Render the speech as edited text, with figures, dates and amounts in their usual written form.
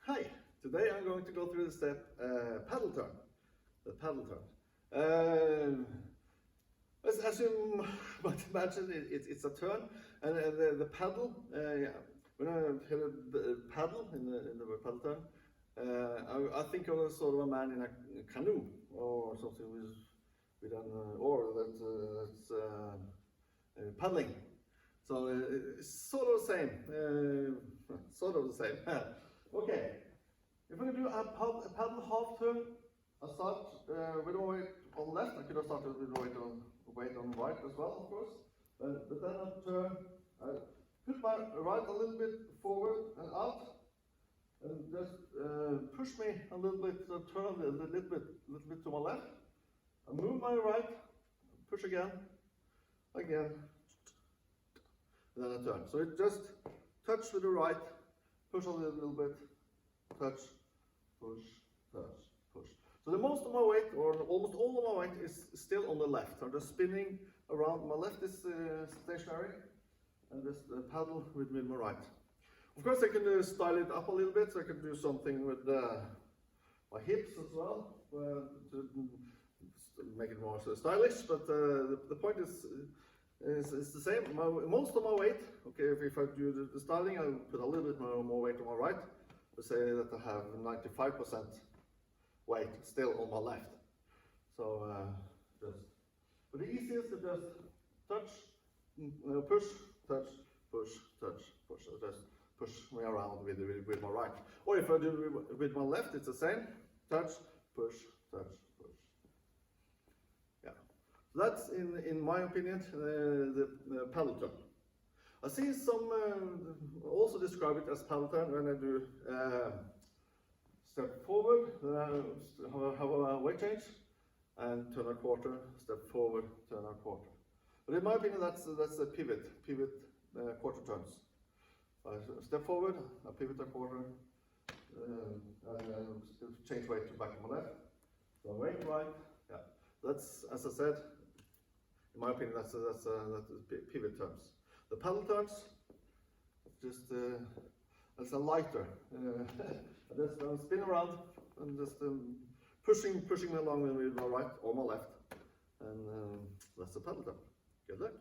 Hi, today I'm going to go through the step paddle turn, the paddle turn. As you might imagine, it's a turn, and the paddle, when I hit the paddle in the paddle turn, I think of a sort of a man in a canoe or something with an oar that's paddling. So it's sort of the same, sort of the same. Okay, if we do a paddle half turn, I start with the weight on left. I could have started with the weight on right as well, of course. But then I turn, I put my right a little bit forward and out, and just push me a little bit, turn a little bit to my left. I move my right, push again, and then I turn. So it just touch with the right, push a little bit, touch, push, touch, push. So the most of my weight, or almost all of my weight, is still on the left. I'm just spinning around. My left is stationary, and just paddle with my right. Of course, I can style it up a little bit. So I can do something with my hips as well to make it more stylish. But the point is the same. Most of my weight. Okay, if I do the styling, I'll put a little bit more weight on my right. Let's say that I have 95% weight still on my left. So but the easiest is just touch, push, touch, push, touch, push. So just push me around with my right. Or if I do with my left, it's the same. Touch, push, touch, push. Yeah. So that's in my opinion the paddle turn. I see some also describe it as paddle turn when I do step forward, have a weight change, and turn a quarter, step forward, turn a quarter. But in my opinion, that's a pivot quarter turns. Step forward, I pivot a quarter, and change weight to back of my left. So weight right, yeah. That's, as I said, in my opinion, that's pivot turns. The paddle turns, just it's a lighter. I just spin around and just pushing me along with my right or my left, and that's the paddle turn. Good luck.